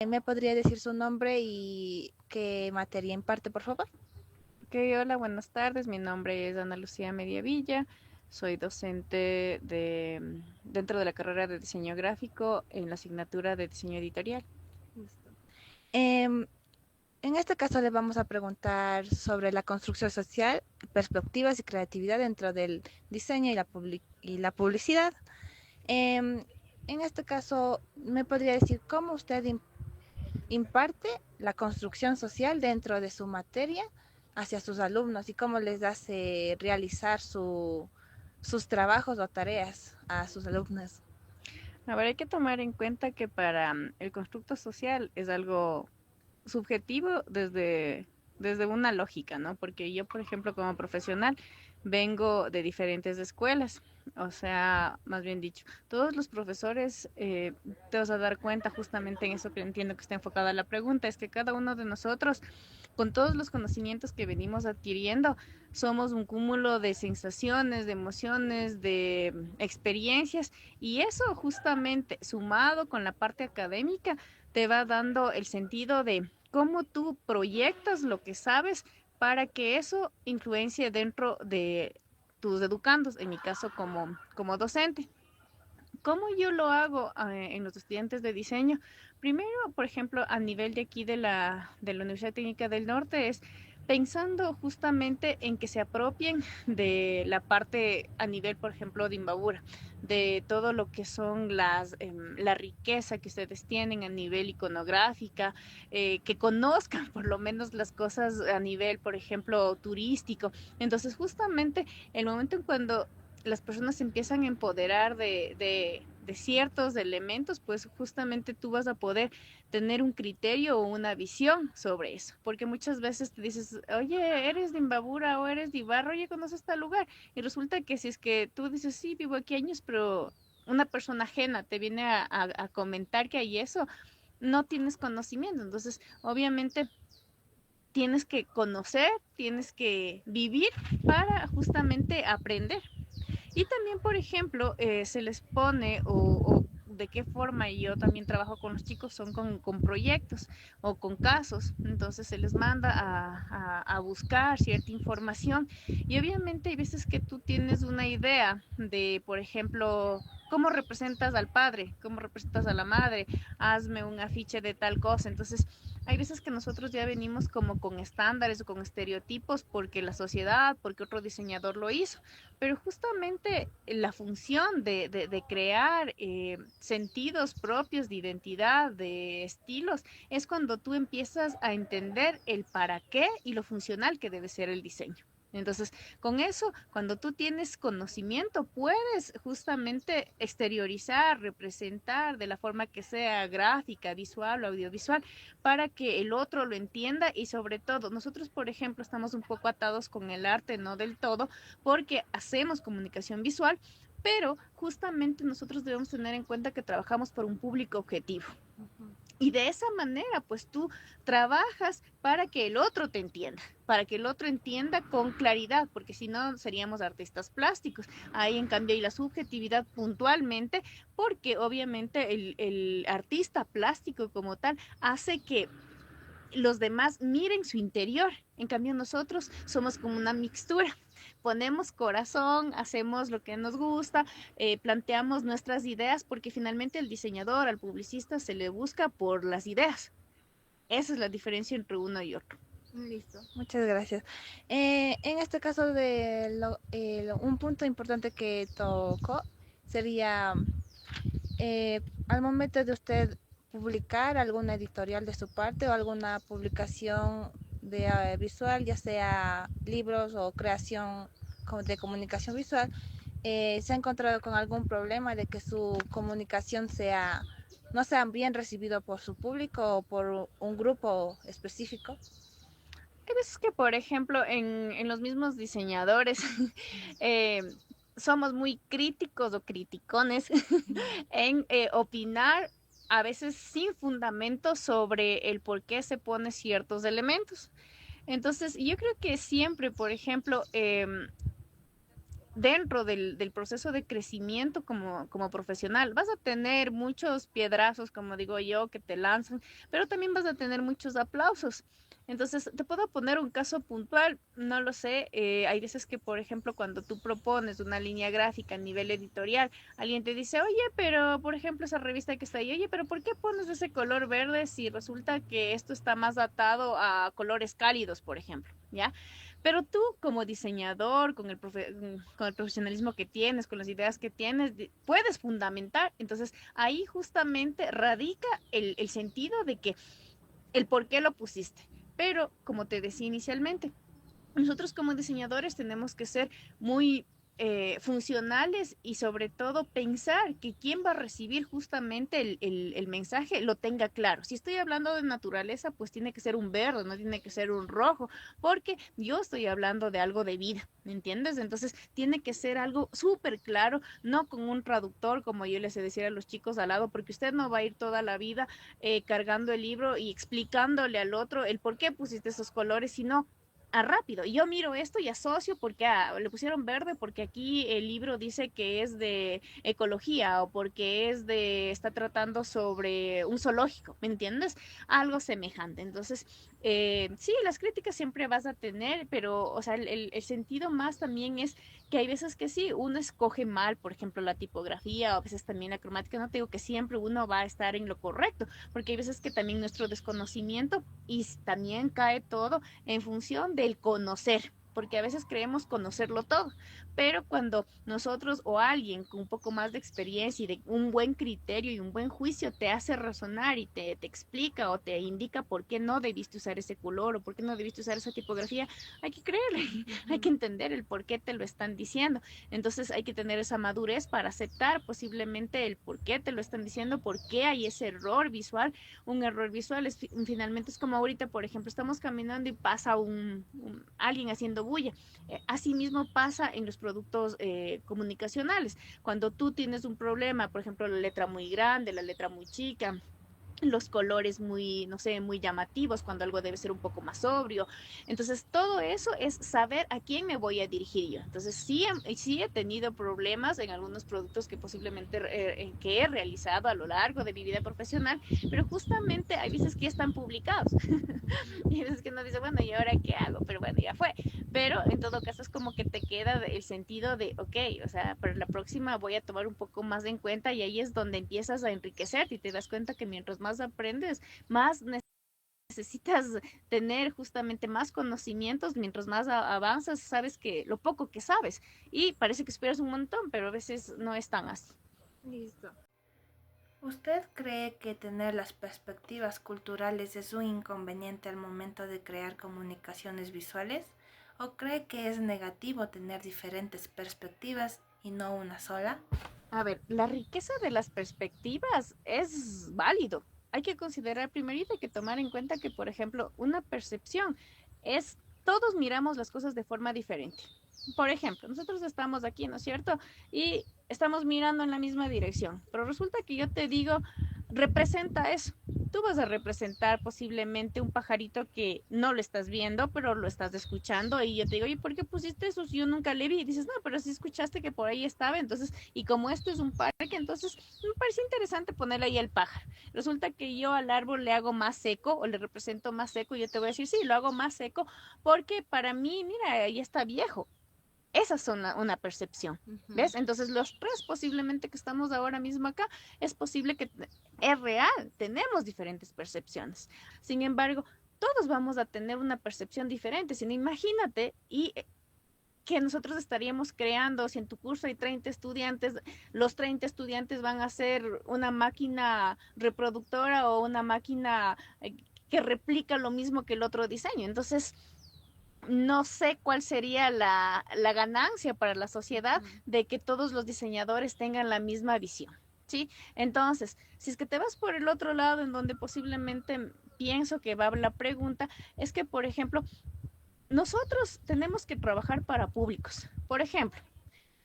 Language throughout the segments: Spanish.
¿Me podría decir su nombre y qué materia imparte, por favor? Ok, hola, buenas tardes. Mi nombre es Ana Lucía Mediavilla. Soy docente dentro de la carrera de diseño gráfico en la asignatura de diseño editorial. Listo. Em, en este caso le vamos a preguntar sobre la construcción social, perspectivas y creatividad dentro del diseño y y la publicidad. Em, en este caso, ¿me podría decir cómo usted imparte la construcción social dentro de su materia hacia sus alumnos y cómo les hace realizar sus trabajos o tareas a sus alumnos? A ver, hay que tomar en cuenta que para el constructo social es algo subjetivo desde una lógica, ¿no? Porque yo, por ejemplo, como profesional, vengo de diferentes escuelas. O sea, más bien dicho, todos los profesores te vas a dar cuenta justamente en eso que entiendo que está enfocada la pregunta, es que cada uno de nosotros, con todos los conocimientos que venimos adquiriendo, somos un cúmulo de sensaciones, de emociones, de experiencias, y eso justamente sumado con la parte académica te va dando el sentido de cómo tú proyectas lo que sabes para que eso influencie dentro de tus educandos, en mi caso como docente. ¿Cómo yo lo hago en los estudiantes de diseño? Primero, por ejemplo, a nivel de aquí de la Universidad Técnica del Norte es pensando justamente en que se apropien de la parte a nivel, por ejemplo, de Imbabura, de todo lo que son la riqueza que ustedes tienen a nivel iconográfica, que conozcan por lo menos las cosas a nivel, por ejemplo, turístico. Entonces, justamente el momento en cuando las personas se empiezan a empoderar de ciertos elementos, pues justamente tú vas a poder tener un criterio o una visión sobre eso. Porque muchas veces te dices, oye, eres de Imbabura o eres de Ibarra, oye, ¿conoces este lugar? Y resulta que si es que tú dices, sí, vivo aquí años, pero una persona ajena te viene a comentar que hay eso, no tienes conocimiento. Entonces, obviamente tienes que conocer, tienes que vivir para justamente aprender. Y también, por ejemplo, se les pone o de qué forma y yo también trabajo con los chicos son con proyectos o con casos. Entonces se les manda a buscar cierta información y obviamente hay veces que tú tienes una idea de, por ejemplo, cómo representas al padre, cómo representas a la madre, hazme un afiche de tal cosa. Entonces hay veces que nosotros ya venimos como con estándares o con estereotipos porque la sociedad, porque otro diseñador lo hizo. Pero justamente la función de crear sentidos propios de identidad, de estilos, es cuando tú empiezas a entender el para qué y lo funcional que debe ser el diseño. Entonces, con eso, cuando tú tienes conocimiento, puedes justamente exteriorizar, representar de la forma que sea gráfica, visual o audiovisual, para que el otro lo entienda y sobre todo, nosotros, por ejemplo, estamos un poco atados con el arte, no del todo, porque hacemos comunicación visual, pero justamente nosotros debemos tener en cuenta que trabajamos por un público objetivo. Y de esa manera, pues tú trabajas para que el otro te entienda, para que el otro entienda con claridad, porque si no seríamos artistas plásticos. Ahí en cambio hay la subjetividad puntualmente, porque obviamente el artista plástico como tal hace que los demás miren su interior. En cambio, nosotros somos como una mixtura. Ponemos corazón, hacemos lo que nos gusta, planteamos nuestras ideas, porque finalmente el diseñador, al publicista, se le busca por las ideas. Esa es la diferencia entre uno y otro. Listo, muchas gracias. En este caso un punto importante que tocó sería al momento de usted publicar alguna editorial de su parte o alguna publicación visual, ya sea libros o creación de comunicación visual, ¿se ha encontrado con algún problema de que su comunicación no sea bien recibido por su público o por un grupo específico? Hay veces que, por ejemplo, en los mismos diseñadores eh, somos muy críticos o criticones en opinar a veces sin fundamento sobre el por qué se pone ciertos elementos. Entonces, yo creo que siempre, por ejemplo, dentro del proceso de crecimiento como profesional. Vas a tener muchos piedrazos, como digo yo, que te lanzan, pero también vas a tener muchos aplausos. Entonces, te puedo poner un caso puntual, no lo sé, hay veces que, por ejemplo, cuando tú propones una línea gráfica a nivel editorial, alguien te dice, oye, pero, por ejemplo, esa revista que está ahí, oye, pero ¿por qué pones ese color verde si resulta que esto está más atado a colores cálidos, por ejemplo? ¿Ya? Pero tú como diseñador, con el profesionalismo que tienes, con las ideas que tienes, puedes fundamentar. Entonces ahí justamente radica el sentido de que el por qué lo pusiste. Pero como te decía inicialmente, nosotros como diseñadores tenemos que ser muy funcionales y sobre todo pensar que quien va a recibir justamente el mensaje lo tenga claro. Si estoy hablando de naturaleza, pues tiene que ser un verde, no tiene que ser un rojo, porque yo estoy hablando de algo de vida, ¿me entiendes? Entonces tiene que ser algo súper claro, no con un traductor, como yo les he decir a los chicos al lado, porque usted no va a ir toda la vida cargando el libro y explicándole al otro el por qué pusiste esos colores, sino rápido. Yo miro esto y asocio porque le pusieron verde porque aquí el libro dice que es de ecología o porque está tratando sobre un zoológico, ¿me entiendes? Algo semejante. Entonces, sí, las críticas siempre vas a tener, pero, o sea, el sentido más también es que hay veces que sí, uno escoge mal, por ejemplo, la tipografía o a veces también la cromática. No te digo que siempre uno va a estar en lo correcto, porque hay veces que también nuestro desconocimiento y también cae todo en función del conocer, porque a veces creemos conocerlo todo, pero cuando nosotros o alguien con un poco más de experiencia y de un buen criterio y un buen juicio te hace razonar y te explica o te indica por qué no debiste usar ese color o por qué no debiste usar esa tipografía, hay que creerle, hay que entender el por qué te lo están diciendo. Entonces hay que tener esa madurez para aceptar posiblemente el por qué te lo están diciendo, por qué hay ese error visual. Un error visual finalmente es como ahorita, por ejemplo, estamos caminando y pasa alguien haciendo bulla. Asimismo pasa en los productos comunicacionales. Cuando tú tienes un problema, por ejemplo, la letra muy grande, la letra muy chica, los colores muy, no sé, muy llamativos, cuando algo debe ser un poco más sobrio. Entonces, todo eso es saber a quién me voy a dirigir yo. Entonces, sí he tenido problemas en algunos productos que posiblemente que he realizado a lo largo de mi vida profesional, pero justamente hay veces que ya están publicados. Y es que uno dice, bueno, ¿y ahora qué hago? Pero bueno, ya fue. Pero en todo caso es como que te queda el sentido de, ok, o sea, para la próxima voy a tomar un poco más en cuenta y ahí es donde empiezas a enriquecerte y te das cuenta que mientras más aprendes, más necesitas tener justamente más conocimientos, mientras más avanzas, sabes que lo poco que sabes y parece que esperas un montón, pero a veces no es tan así. Listo. ¿Usted cree que tener las perspectivas culturales es un inconveniente al momento de crear comunicaciones visuales? ¿O cree que es negativo tener diferentes perspectivas y no una sola? A ver, la riqueza de las perspectivas es válido. Hay que considerar primero y hay que tomar en cuenta que, por ejemplo, una percepción es, todos miramos las cosas de forma diferente. Por ejemplo, nosotros estamos aquí, ¿no es cierto? Y estamos mirando en la misma dirección, pero resulta que yo te digo, representa eso. Tú vas a representar posiblemente un pajarito que no lo estás viendo, pero lo estás escuchando y yo te digo, oye, ¿por qué pusiste eso si yo nunca le vi? Y dices, no, pero sí escuchaste que por ahí estaba, entonces, y como esto es un parque, entonces me parece interesante ponerle ahí el pájaro. Resulta que yo al árbol le hago más seco o le represento más seco y yo te voy a decir, sí, lo hago más seco porque para mí, mira, ya está viejo. Esas son una percepción, ¿ves? Entonces los tres posiblemente que estamos ahora mismo acá, es posible que es real, tenemos diferentes percepciones. Sin embargo, todos vamos a tener una percepción diferente. Si no, imagínate y que nosotros estaríamos creando, si en tu curso hay 30 estudiantes, los 30 estudiantes van a ser una máquina reproductora o una máquina que replica lo mismo que el otro diseño. Entonces, no sé cuál sería la ganancia para la sociedad de que todos los diseñadores tengan la misma visión, ¿sí? Entonces, si es que te vas por el otro lado, en donde posiblemente pienso que va la pregunta, es que, por ejemplo, nosotros tenemos que trabajar para públicos. Por ejemplo,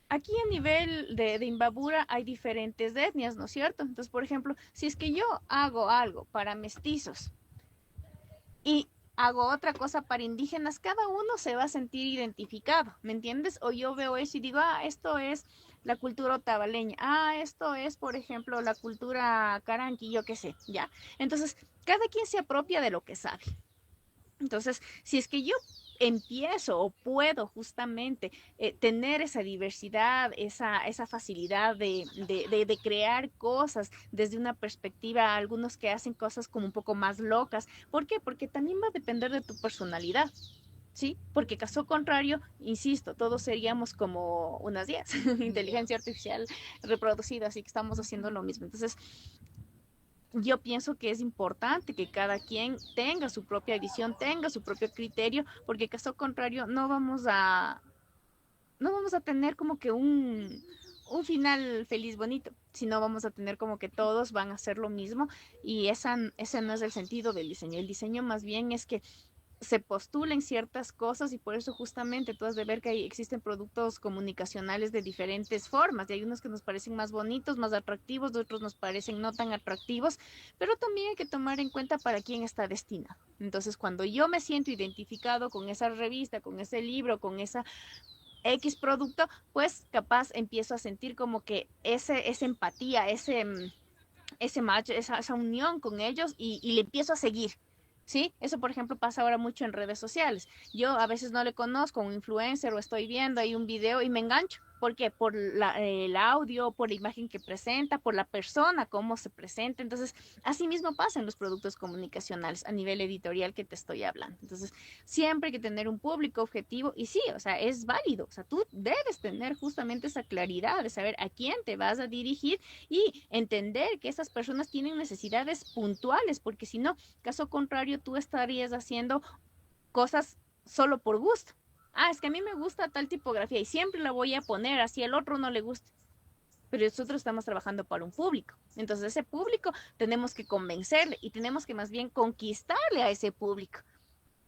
aquí a nivel de Imbabura hay diferentes etnias, ¿no es cierto? Entonces, por ejemplo, si es que yo hago algo para mestizos y hago otra cosa para indígenas, cada uno se va a sentir identificado, ¿me entiendes? O yo veo eso y digo, ah, esto es la cultura otavaleña, ah, esto es, por ejemplo, la cultura caranqui, yo qué sé, ¿ya? Entonces, cada quien se apropia de lo que sabe. Entonces, si es que yo empiezo o puedo justamente tener esa diversidad, esa facilidad de crear cosas desde una perspectiva, algunos que hacen cosas como un poco más locas. ¿Por qué? Porque también va a depender de tu personalidad. ¿Sí? Porque caso contrario, insisto, todos seríamos como unas 10, inteligencia artificial reproducida, así que estamos haciendo lo mismo. Entonces, yo pienso que es importante que cada quien tenga su propia visión, tenga su propio criterio, porque caso contrario no vamos a tener como que un final feliz, bonito, sino vamos a tener como que todos van a hacer lo mismo y ese no es el sentido del diseño. El diseño más bien es que se postulen ciertas cosas y por eso justamente tú has de ver que existen productos comunicacionales de diferentes formas y hay unos que nos parecen más bonitos, más atractivos, otros nos parecen no tan atractivos, pero también hay que tomar en cuenta para quién está destinado. Entonces, cuando yo me siento identificado con esa revista, con ese libro, con esa X producto, pues capaz empiezo a sentir como que esa empatía, ese match, esa unión con ellos y le empiezo a seguir. ¿Sí? Eso, por ejemplo, pasa ahora mucho en redes sociales. Yo a veces no le conozco a un influencer o estoy viendo ahí un video y me engancho. ¿Por qué? Por el audio, por la imagen que presenta, por la persona, cómo se presenta. Entonces, así mismo pasa en los productos comunicacionales a nivel editorial que te estoy hablando. Entonces, siempre hay que tener un público objetivo y sí, o sea, es válido. O sea, tú debes tener justamente esa claridad de saber a quién te vas a dirigir y entender que esas personas tienen necesidades puntuales, porque si no, caso contrario, tú estarías haciendo cosas solo por gusto. Ah, es que a mí me gusta tal tipografía y siempre la voy a poner, así el otro no le gusta. Pero nosotros estamos trabajando para un público. Entonces, ese público tenemos que convencerle y tenemos que más bien conquistarle a ese público.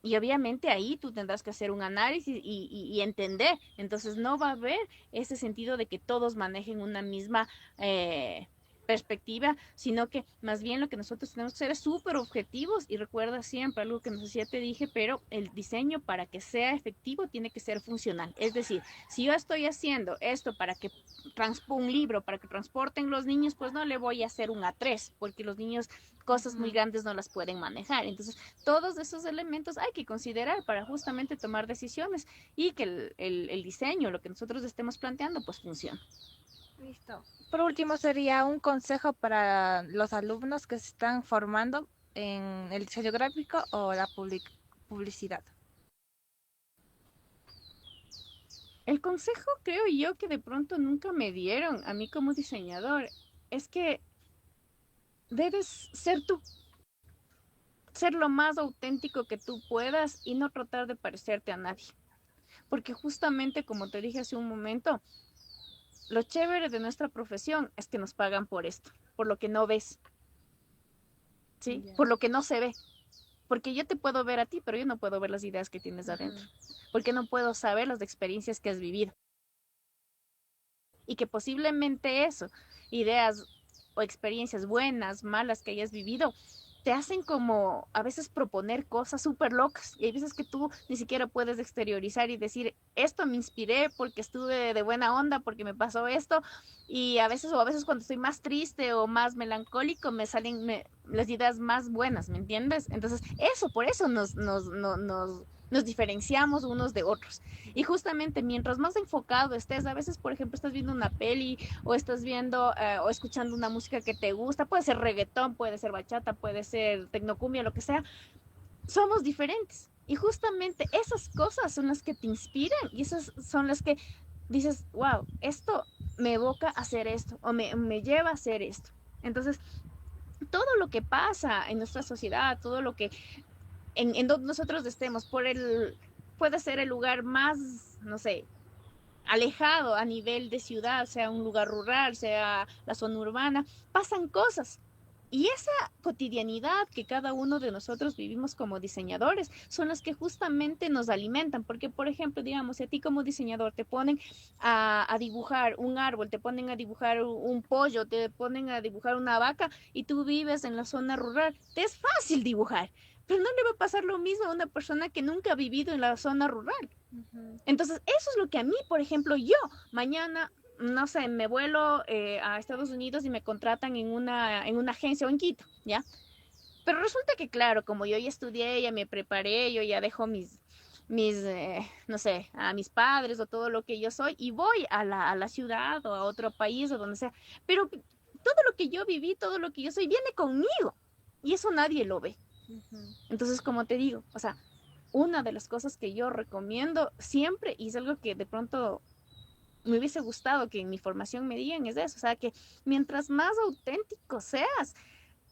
Y obviamente ahí tú tendrás que hacer un análisis y entender. Entonces no va a haber ese sentido de que todos manejen una misma perspectiva, sino que más bien lo que nosotros tenemos que hacer es súper objetivos y recuerda siempre algo que no sé si ya te dije, pero el diseño para que sea efectivo tiene que ser funcional. Es decir, si yo estoy haciendo esto para que un libro, para que transporten los niños, pues no le voy a hacer un A3, porque los niños cosas muy grandes no las pueden manejar. Entonces, todos esos elementos hay que considerar para justamente tomar decisiones y que el diseño, lo que nosotros estemos planteando, pues funcione. Listo. Por último, sería un consejo para los alumnos que se están formando en el diseño gráfico o la publicidad. El consejo, creo yo, que de pronto nunca me dieron a mí como diseñador, es que debes ser tú, ser lo más auténtico que tú puedas y no tratar de parecerte a nadie. Porque justamente, como te dije hace un momento, lo chévere de nuestra profesión es que nos pagan por esto, por lo que no ves, ¿sí? Ya. Por lo que no se ve. Porque yo te puedo ver a ti, pero yo no puedo ver las ideas que tienes adentro. Ujú. Porque no puedo saber las experiencias que has vivido. Y que posiblemente eso, ideas o experiencias buenas, malas que hayas vivido, te hacen como a veces proponer cosas súper locas. Y hay veces que tú ni siquiera puedes exteriorizar y decir, esto me inspiré porque estuve de buena onda, porque me pasó esto. Y a veces cuando estoy más triste o más melancólico, me salen las ideas más buenas, ¿me entiendes? Entonces, eso, por eso nos diferenciamos unos de otros. Y justamente mientras más enfocado estés, a veces, por ejemplo, estás viendo una peli o estás viendo o escuchando una música que te gusta, puede ser reggaetón, puede ser bachata, puede ser tecnocumbia, lo que sea, somos diferentes. Y justamente esas cosas son las que te inspiran y esas son las que dices, wow, esto me evoca a hacer esto o me lleva a hacer esto. Entonces, todo lo que pasa en nuestra sociedad, todo lo que en donde nosotros estemos, puede ser el lugar más, no sé, alejado a nivel de ciudad, sea un lugar rural, sea la zona urbana, pasan cosas. Y esa cotidianidad que cada uno de nosotros vivimos como diseñadores son las que justamente nos alimentan. Porque, por ejemplo, digamos, si a ti como diseñador te ponen a dibujar un árbol, te ponen a dibujar un pollo, te ponen a dibujar una vaca y tú vives en la zona rural, te es fácil dibujar. pero no le va a pasar lo mismo a una persona que nunca ha vivido en la zona rural. Ujú. Entonces, eso es lo que a mí, por ejemplo, yo mañana, no sé, me vuelo a Estados Unidos y me contratan en una agencia o en Quito, ¿ya? Pero resulta que, claro, como yo ya estudié, ya me preparé, yo ya dejo no sé, a mis padres o todo lo que yo soy y voy a la ciudad o a otro país o donde sea. Pero todo lo que yo viví, todo lo que yo soy, viene conmigo. Y eso nadie lo ve. Ujú. Entonces, como te digo, o sea, una de las cosas que yo recomiendo siempre, y es algo que de pronto me hubiese gustado que en mi formación me digan, es eso, o sea, que mientras más auténtico seas,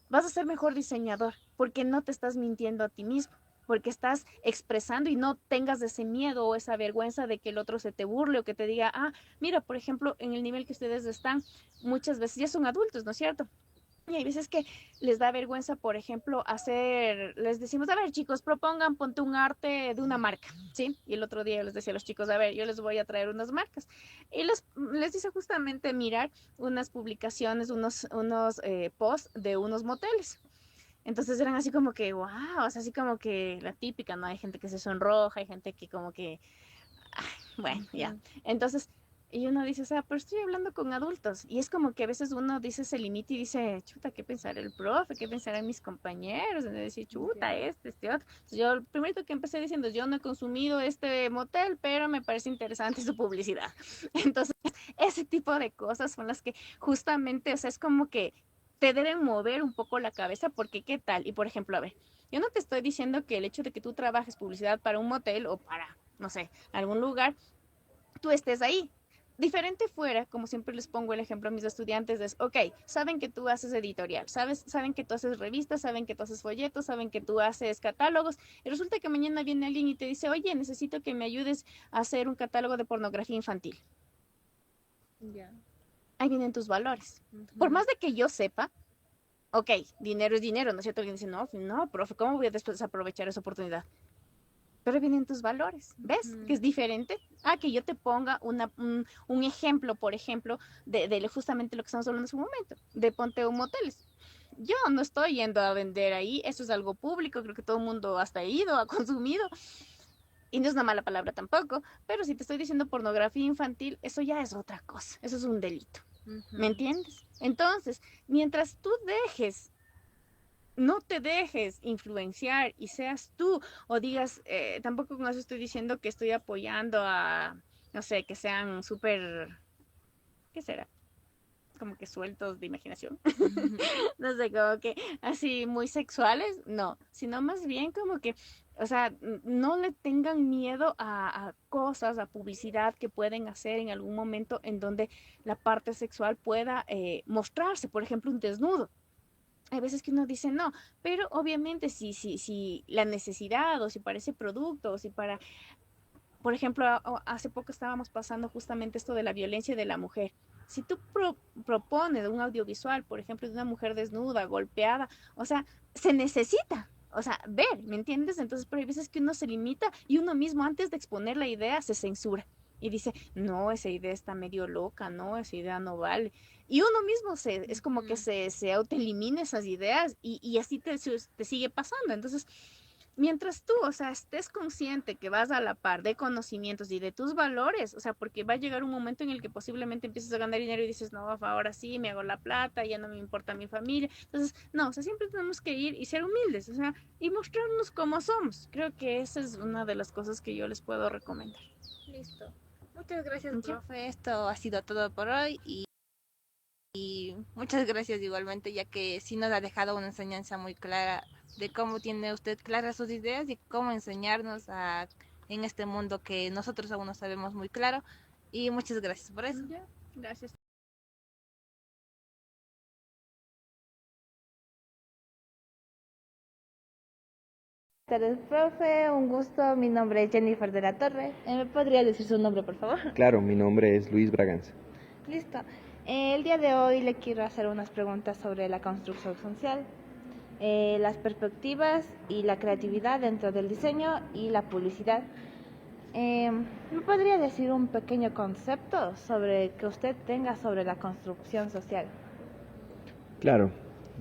vas a ser mejor diseñador, porque no te estás mintiendo a ti mismo, porque estás expresando y no tengas ese miedo o esa vergüenza de que el otro se te burle o que te diga, ah, mira, por ejemplo, en el nivel que ustedes están, muchas veces ya son adultos, ¿no es cierto? Y hay veces que les da vergüenza, por ejemplo, les decimos, a ver chicos, propongan, ponte un arte de una marca, ¿sí? Y el otro día les decía a los chicos, a ver, yo les voy a traer unas marcas. Y les dice justamente mirar unas publicaciones, unos posts de unos moteles. Entonces eran así como que, wow, o sea, así como que la típica, ¿no? Hay gente que se sonroja, hay gente que como que bueno, ya. Ujú. Entonces, y uno dice, o sea, pero estoy hablando con adultos. Y es como que a veces uno dice, se limita y dice, chuta, ¿qué pensará el profe? ¿Qué pensarán mis compañeros? Y uno dice, chuta, Ya. este otro. Entonces, yo, lo primero que empecé diciendo, yo no he consumido este motel, pero me parece interesante su publicidad. Entonces, ese tipo de cosas son las que justamente, o sea, es como que te deben mover un poco la cabeza, porque ¿qué tal? Y por ejemplo, a ver, yo no te estoy diciendo que el hecho de que tú trabajes publicidad para un motel o para, no sé, algún lugar, tú estés ahí. Diferente fuera, como siempre les pongo el ejemplo a mis estudiantes, es, ok, saben que tú haces editorial, saben que tú haces revistas, saben que tú haces folletos, saben que tú haces catálogos, y resulta que mañana viene alguien y te dice, oye, necesito que me ayudes a hacer un catálogo de pornografía infantil. Ya. Ahí vienen tus valores. Por Ujú. más de que yo sepa, ok, dinero es dinero, ¿no es cierto? Alguien dice, no, no, profe, ¿cómo voy a desaprovechar esa oportunidad? Pero vienen tus valores, ¿ves? Que Ujú. es diferente a que yo te ponga un ejemplo, por ejemplo, de justamente lo que estamos hablando en su momento, de ponte un moteles. Yo no estoy yendo a vender ahí, eso es algo público, creo que todo el mundo hasta ha ido, ha consumido, y no es una mala palabra tampoco, pero si te estoy diciendo pornografía infantil, eso ya es otra cosa, eso es un delito, ¿me Ujú. entiendes? Entonces, mientras tú no te dejes influenciar y seas tú o digas, tampoco con eso estoy diciendo que estoy apoyando a, no sé, que sean súper, ¿qué será? Como que sueltos de imaginación, Ujú. no sé, como que así muy sexuales, no, sino más bien como que, o sea, no le tengan miedo a cosas, a publicidad que pueden hacer en algún momento en donde la parte sexual pueda mostrarse, por ejemplo, un desnudo. Hay veces que uno dice no, pero obviamente si la necesidad o si para ese producto o si para, por ejemplo, hace poco estábamos pasando justamente esto de la violencia de la mujer. Si tú propones un audiovisual, por ejemplo, de una mujer desnuda, golpeada, o sea, se necesita, o sea, ver, ¿me entiendes? Entonces, pero hay veces que uno se limita y uno mismo antes de exponer la idea se censura y dice, no, esa idea está medio loca, no, esa idea no vale. Y uno mismo es como que Ujú. se autoelimina esas ideas y así te sigue pasando. Entonces, mientras tú, o sea, estés consciente que vas a la par de conocimientos y de tus valores, o sea, porque va a llegar un momento en el que posiblemente empieces a ganar dinero y dices, no, ahora sí, me hago la plata, ya no me importa mi familia. Entonces, no, o sea, siempre tenemos que ir y ser humildes, o sea, y mostrarnos cómo somos. Creo que esa es una de las cosas que yo les puedo recomendar. Listo. Muchas gracias, ¿Ya? profe. Esto ha sido todo por hoy y muchas gracias igualmente, ya que sí nos ha dejado una enseñanza muy clara de cómo tiene usted claras sus ideas y cómo enseñarnos en este mundo que nosotros aún no sabemos muy claro. Y muchas gracias por eso. Ya, gracias. Buenas tardes, profe. Un gusto. Mi nombre es Jennifer de la Torre. ¿Me podría decir su nombre, por favor? Claro, mi nombre es Luis Braganza. Listo. El día de hoy le quiero hacer unas preguntas sobre la construcción social, las perspectivas y la creatividad dentro del diseño y la publicidad. ¿Me podría decir un pequeño concepto sobre que usted tenga sobre la construcción social? Claro,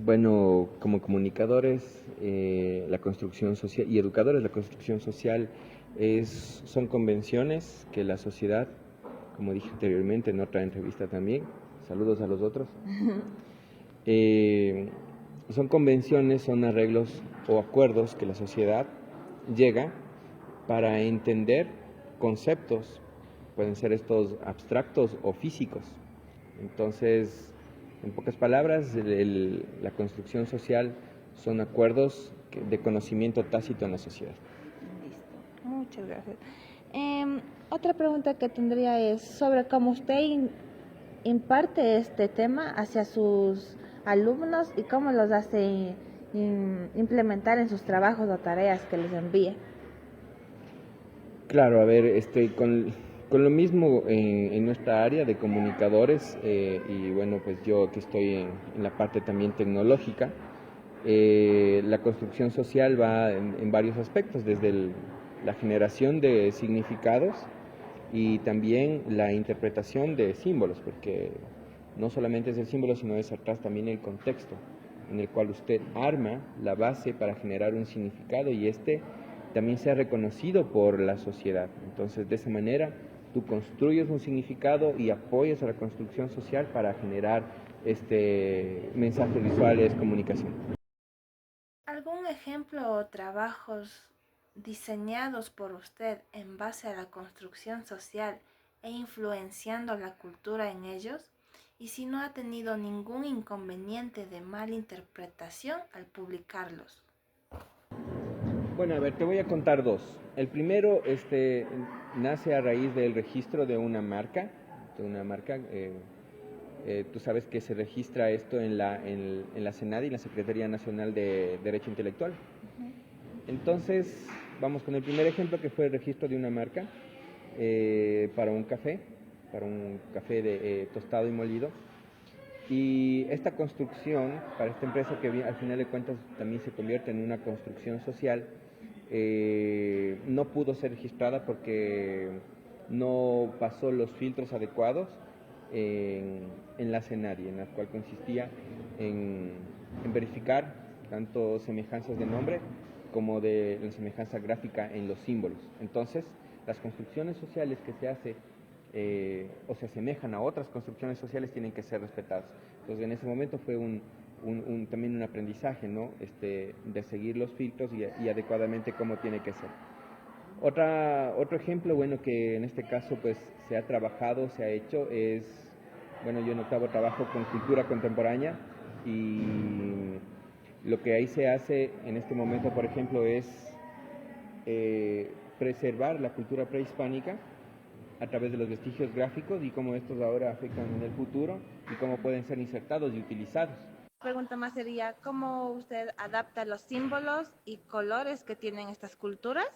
Bueno, como comunicadores, la construcción social y educadores, la construcción social son convenciones que la sociedad, como dije anteriormente en otra entrevista también, saludos a los otros, son convenciones, son arreglos o acuerdos que la sociedad llega para entender conceptos, pueden ser estos abstractos o físicos. Entonces, en pocas palabras, la construcción social son acuerdos de conocimiento tácito en la sociedad. Listo, muchas gracias. Otra pregunta que tendría es sobre cómo usted imparte este tema hacia sus alumnos y cómo los hace implementar en sus trabajos o tareas que les envíe. Claro, a ver, con lo mismo en nuestra área de comunicadores y bueno, pues yo que estoy en la parte también tecnológica, la construcción social va en varios aspectos, desde la generación de significados y también la interpretación de símbolos, porque no solamente es el símbolo, sino es atrás también el contexto en el cual usted arma la base para generar un significado y también sea reconocido por la sociedad. Entonces, de esa manera, tú construyes un significado y apoyas a la construcción social para generar mensajes visuales, comunicación. ¿Algún ejemplo o trabajos diseñados por usted en base a la construcción social e influenciando la cultura en ellos? Y si no ha tenido ningún inconveniente de mala interpretación al publicarlos. Bueno, a ver, te voy a contar dos. El primero nace a raíz del registro de una marca. Tú sabes que se registra esto en la SENADI, la Secretaría Nacional de Derecho Intelectual. Entonces, vamos con el primer ejemplo, que fue el registro de una marca para un café de tostado y molido. Y esta construcción, para esta empresa que al final de cuentas también se convierte en una construcción social, no pudo ser registrada porque no pasó los filtros adecuados en la SENADI, en la cual consistía en verificar tanto semejanzas de nombre como de la semejanza gráfica en los símbolos. Entonces, las construcciones sociales que se hace o se asemejan a otras construcciones sociales tienen que ser respetadas. Entonces, en ese momento fue también un aprendizaje, ¿no? De seguir los filtros y adecuadamente cómo tiene que ser. Otro ejemplo, bueno, que en este caso pues se ha trabajado, se ha hecho, bueno, yo en octavo trabajo con cultura contemporánea y lo que ahí se hace en este momento, por ejemplo, es preservar la cultura prehispánica a través de los vestigios gráficos y cómo estos ahora afectan en el futuro y cómo pueden ser insertados y utilizados. La pregunta más sería, ¿cómo usted adapta los símbolos y colores que tienen estas culturas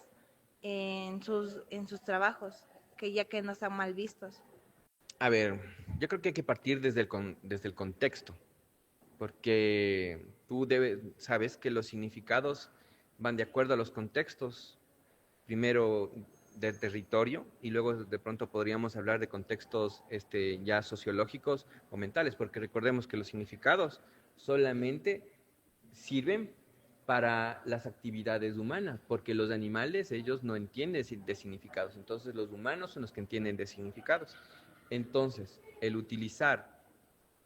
en sus trabajos, ya que no están mal vistos? A ver, yo creo que hay que partir desde el contexto, porque sabes que los significados van de acuerdo a los contextos, primero del territorio y luego de pronto podríamos hablar de contextos ya sociológicos o mentales, porque recordemos que los significados solamente sirven para las actividades humanas, porque los animales, ellos no entienden de significados, entonces los humanos son los que entienden de significados. Entonces, el utilizar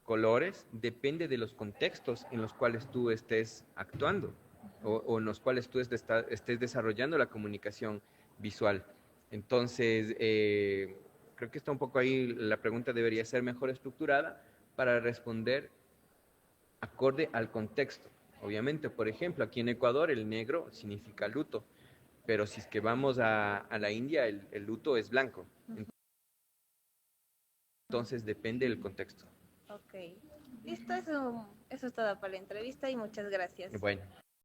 colores depende de los contextos en los cuales tú estés actuando o en los cuales tú estés desarrollando la comunicación visual. Entonces, creo que está un poco ahí, la pregunta debería ser mejor estructurada para responder acorde al contexto. Obviamente, por ejemplo, aquí en Ecuador el negro significa luto, pero si es que vamos a la India, el luto es blanco. Entonces, depende del contexto. Ok, listo, eso es todo para la entrevista y muchas gracias. Bueno.